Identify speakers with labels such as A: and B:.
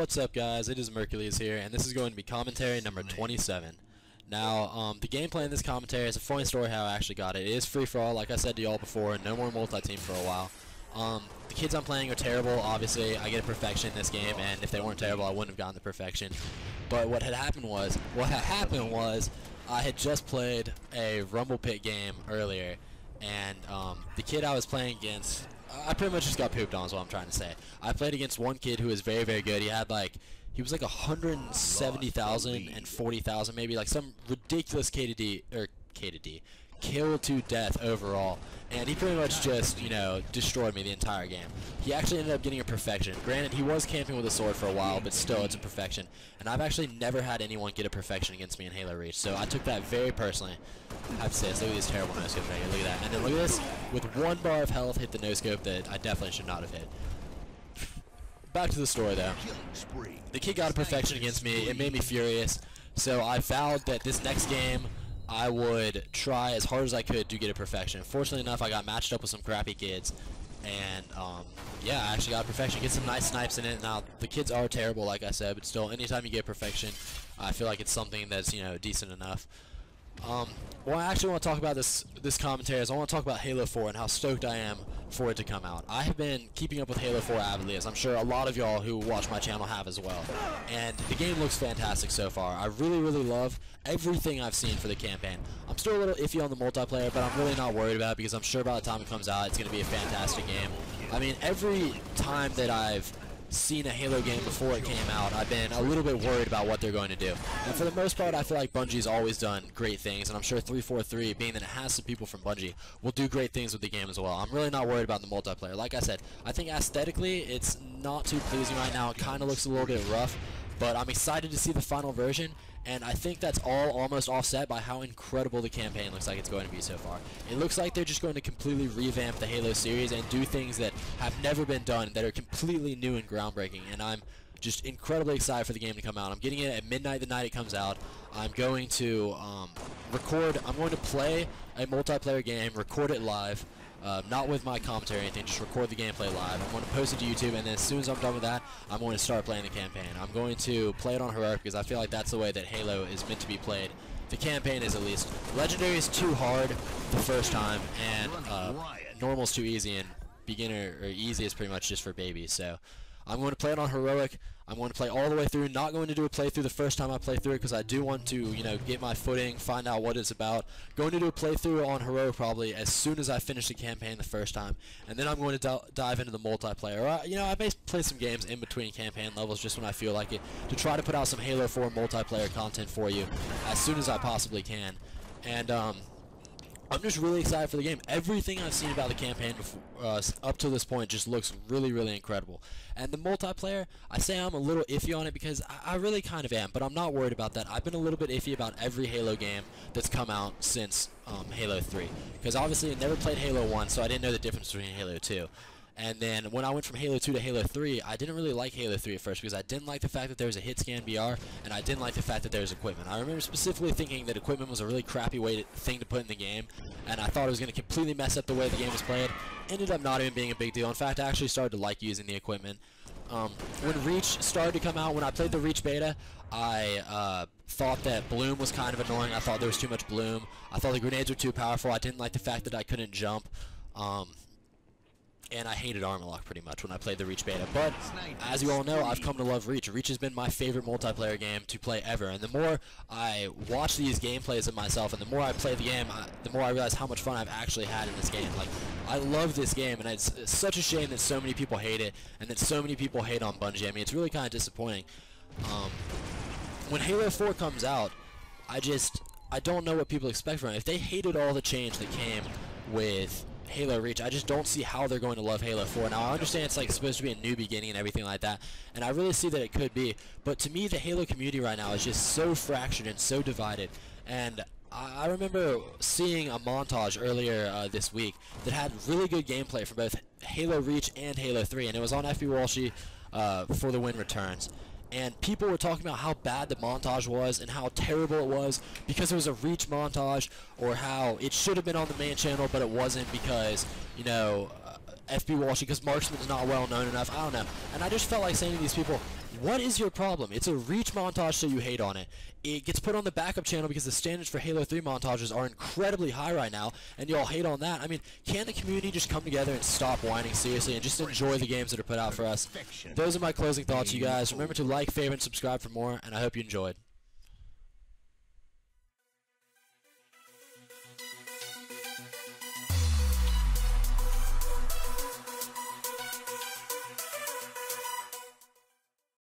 A: What's up, guys? It is Mercules here, and this is going to be commentary number 27. Now, the gameplay in this commentary is a funny story how I actually got it. It is free-for-all, like I said to y'all before, no more multi-team for a while. The kids I'm playing are terrible. Obviously, I get a perfection in this game, and if they weren't terrible, I wouldn't have gotten the perfection. But what had happened was I had just played a Rumble Pit game earlier, and the kid I was playing against, I pretty much just got pooped on is what I'm trying to say. I played against one kid who was very, very good. He was like 170,000 and 40,000, maybe like some ridiculous kill to death overall, and he pretty much just, you know, destroyed me the entire game. He actually ended up getting a perfection. Granted, he was camping with a sword for a while, but still, it's a perfection. And I've actually never had anyone get a perfection against me in Halo Reach, so I took that very personally. I have to say this. Look at these terrible no-scopes right here. Look at that. And then look at this. With 1 bar of health, hit the no-scope that I definitely should not have hit. Back to the story, though. The kid got a perfection against me. It made me furious. So I vowed that this next game, I would try as hard as I could to get a perfection. Fortunately enough, I got matched up with some crappy kids. And, yeah, I actually got a perfection. Get some nice snipes in it. Now, the kids are terrible, like I said, but still, anytime you get a perfection, I feel like it's something that's, you know, decent enough. What I actually want to talk about this commentary is I want to talk about Halo 4 and how stoked I am for it to come out. I have been keeping up with Halo 4 avidly, as I'm sure a lot of y'all who watch my channel have as well. And the game looks fantastic so far. I really, really love everything I've seen for the campaign. I'm still a little iffy on the multiplayer, but I'm really not worried about it because I'm sure by the time it comes out, it's going to be a fantastic game. I mean, every time that I've seen a Halo game before it came out, I've been a little bit worried about what they're going to do. And for the most part, I feel like Bungie's always done great things, and I'm sure 343, being that it has some people from Bungie, will do great things with the game as well. I'm really not worried about the multiplayer. Like I said, I think aesthetically, it's not too pleasing right now. It kind of looks a little bit rough, but I'm excited to see the final version, and I think that's all almost offset by how incredible the campaign looks like it's going to be so far. It looks like they're just going to completely revamp the Halo series and do things that have never been done, that are completely new and groundbreaking, and I'm just incredibly excited for the game to come out. I'm getting it at midnight the night it comes out. I'm going to I'm going to play a multiplayer game, record it live, not with my commentary or anything, just record the gameplay live. I'm going to post it to YouTube, and then as soon as I'm done with that, I'm going to start playing the campaign. I'm going to play it on Heroic because I feel like that's the way that Halo is meant to be played. The campaign is, at least. Legendary is too hard the first time, and normal is too easy, and beginner or easy is pretty much just for babies. So I'm going to play it on Heroic. I'm going to play all the way through. Not going to do a playthrough the first time I play through it because I do want to, you know, get my footing, find out what it's about. Going to do a playthrough on Heroic probably as soon as I finish the campaign the first time, and then I'm going to dive into the multiplayer. You know, I may play some games in between campaign levels just when I feel like it to try to put out some Halo 4 multiplayer content for you as soon as I possibly can. And I'm just really excited for the game. Everything I've seen about the campaign before, up to this point just looks really, really incredible. And the multiplayer, I say I'm a little iffy on it because I really kind of am, but I'm not worried about that. I've been a little bit iffy about every Halo game that's come out since Halo 3. Because obviously I never played Halo 1, so I didn't know the difference between Halo 2. And then when I went from Halo 2 to Halo 3, I didn't really like Halo 3 at first because I didn't like the fact that there was a hit scan BR, and I didn't like the fact that there was equipment. I remember specifically thinking that equipment was a really crappy thing to put in the game, and I thought it was going to completely mess up the way the game was played. Ended up not even being a big deal. In fact, I actually started to like using the equipment. When Reach started to come out, when I played the Reach beta, I thought that Bloom was kind of annoying. I thought there was too much Bloom. I thought the grenades were too powerful. I didn't like the fact that I couldn't jump. And I hated Armor Lock pretty much when I played the Reach beta. But, as you all know, I've come to love Reach. Reach has been my favorite multiplayer game to play ever. And the more I watch these gameplays of myself, and the more I play the game, the more I realize how much fun I've actually had in this game. Like, I love this game, and it's such a shame that so many people hate it, and that so many people hate on Bungie. I mean, it's really kind of disappointing. When Halo 4 comes out, I don't know what people expect from it. If they hated all the change that came with Halo Reach, I just don't see how they're going to love Halo 4. Now, I understand it's like supposed to be a new beginning and everything like that, and I really see that it could be, but to me, the Halo community right now is just so fractured and so divided. And I remember seeing a montage earlier this week that had really good gameplay for both Halo Reach and Halo 3, and it was on FB Walshy for the Win Returns. And people were talking about how bad the montage was and how terrible it was because it was a Reach montage, or how it should have been on the main channel but it wasn't because, you know, FB Walshy, because Marksman's not well known enough. I don't know. And I just felt like saying to these people, What is your problem? It's a reach montage, so you hate on it. It gets put on the backup channel because the standards for Halo 3 montages are incredibly high right now, and y'all hate on that. I mean, can the community just come together and stop whining seriously and just enjoy the games that are put out for us? Those are my closing thoughts, you guys. Remember to like, favorite, and subscribe for more, and I hope you enjoyed.